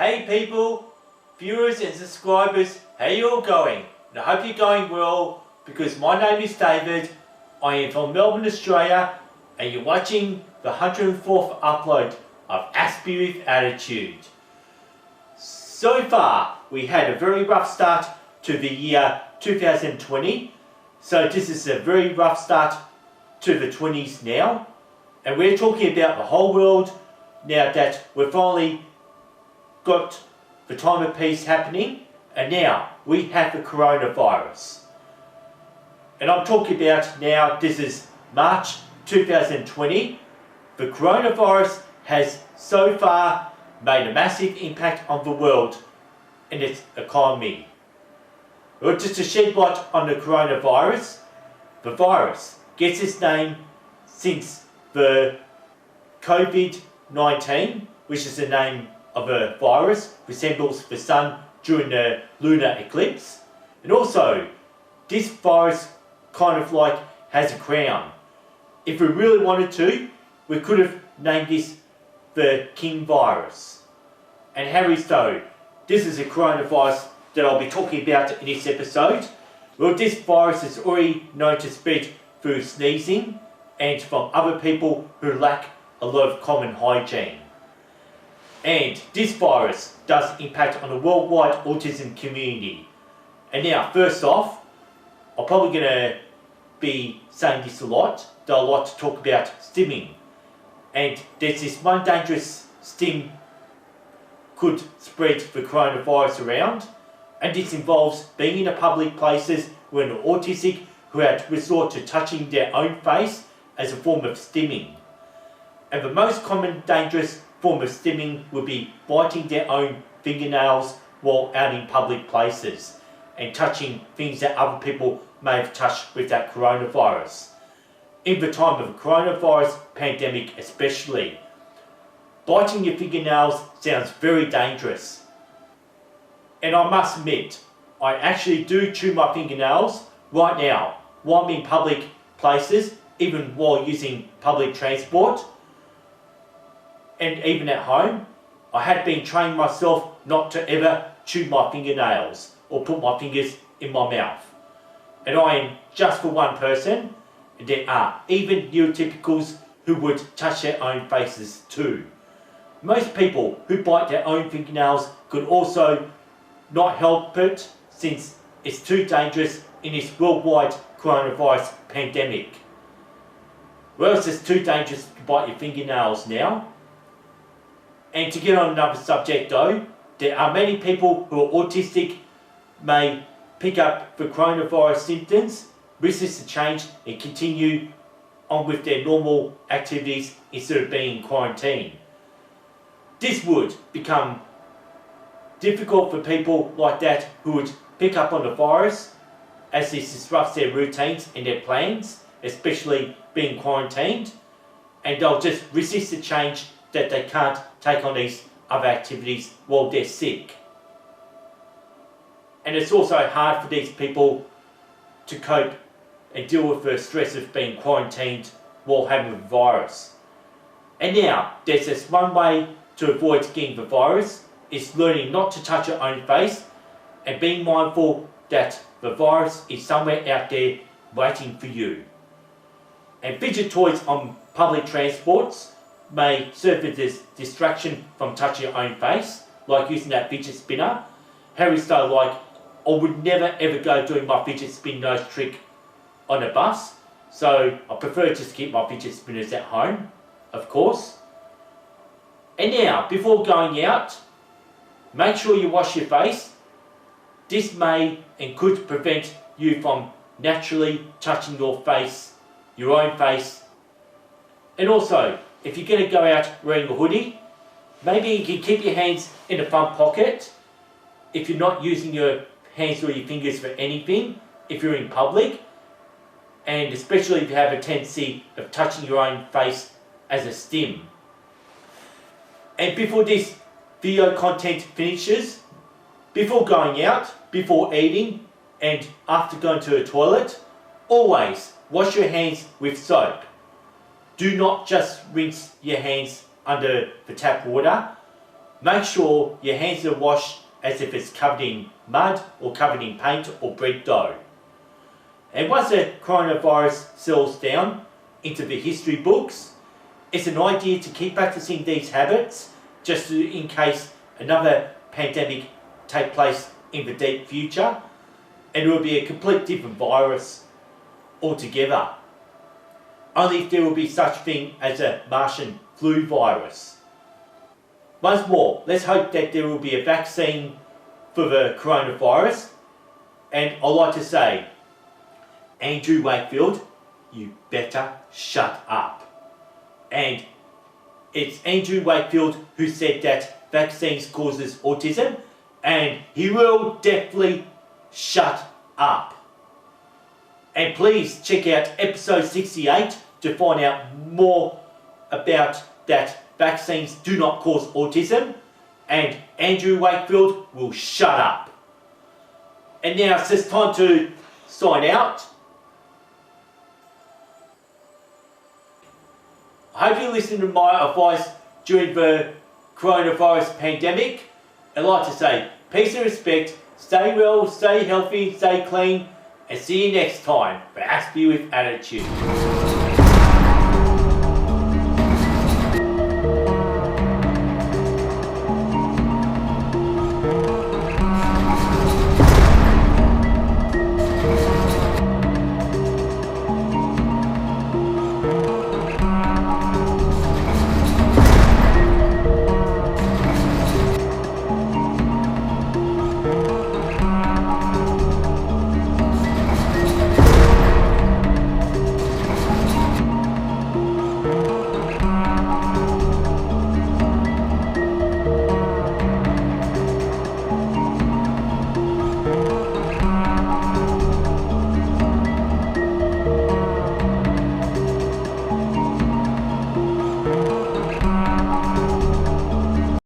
Hey people, viewers and subscribers, how you all going? And I hope you're going well, because my name is David, I am from Melbourne, Australia, and you're watching the 104th upload of Aspie with Attitude. So far, we had a very rough start to the year 2020, so this is a very rough start to the 20s now, and we're talking about the whole world now that we've finally got the time of peace happening, and now we have the coronavirus. And I'm talking about now, this is March 2020. The coronavirus has so far made a massive impact on the world and its economy. Well, just to shed light on the coronavirus, the virus gets its name since the COVID-19, which is the name of a virus, resembles the sun during the lunar eclipse. And also, this virus kind of like has a crown. If we really wanted to, we could have named this the King virus. And Harry, so this is a coronavirus that I'll be talking about in this episode. Well, this virus is already known to spread through sneezing and from other people who lack a lot of common hygiene. And this virus does impact on the worldwide autism community. And now, first off, I'm probably going to be saying this a lot, that I like to talk about stimming. And there's this one dangerous stim could spread the coronavirus around, and this involves being in a public places where an autistic who had resort to touching their own face as a form of stimming. And the most common dangerous form of stimming would be biting their own fingernails while out in public places and touching things that other people may have touched with that coronavirus. In the time of the coronavirus pandemic especially, biting your fingernails sounds very dangerous. And I must admit, I actually do chew my fingernails right now while I'm in public places, even while using public transport. And even at home, I had been training myself not to ever chew my fingernails or put my fingers in my mouth. And I am just for one person, and there are even neurotypicals who would touch their own faces too. Most people who bite their own fingernails could also not help it, since it's too dangerous in this worldwide coronavirus pandemic. Well, it's just too dangerous to bite your fingernails now. And to get on another subject though, there are many people who are autistic may pick up the coronavirus symptoms, resist the change and continue on with their normal activities instead of being in quarantine. This would become difficult for people like that who would pick up on the virus, as this disrupts their routines and their plans, especially being quarantined, and they'll just resist the change that they can't take on these other activities while they're sick. And it's also hard for these people to cope and deal with the stress of being quarantined while having the virus. And now, there's just one way to avoid getting the virus, is learning not to touch your own face and being mindful that the virus is somewhere out there waiting for you. And fidget toys on public transports may serve as a distraction from touching your own face, like using that fidget spinner. Harry's though, like, I would never ever go doing my fidget spin nose trick on a bus, so I prefer just to keep my fidget spinners at home, of course. And now, before going out, make sure you wash your face. This may and could prevent you from naturally touching your face, your own face. And also, if you're going to go out wearing a hoodie, maybe you can keep your hands in the front pocket if you're not using your hands or your fingers for anything, if you're in public, and especially if you have a tendency of touching your own face as a stim. And before this video content finishes, before going out, before eating, and after going to the toilet, always wash your hands with soap. Do not just rinse your hands under the tap water. make sure your hands are washed as if it's covered in mud or covered in paint or bread dough. And once the coronavirus settles down into the history books, it's an idea to keep practicing these habits just in case another pandemic takes place in the deep future, and it will be a complete different virus altogether. Only if there will be such thing as a Martian flu virus. Once more, let's hope that there will be a vaccine for the coronavirus, and I'd like to say, Andrew Wakefield, you better shut up. And it's Andrew Wakefield who said that vaccines causes autism, and he will definitely shut up. And please check out episode 68 to find out more about that vaccines do not cause autism, and Andrew Wakefield will shut up. And now it's just time to sign out. I hope you listened to my advice during the coronavirus pandemic. I'd like to say peace and respect, stay well, stay healthy, stay clean, and see you next time for Aspie with Attitude.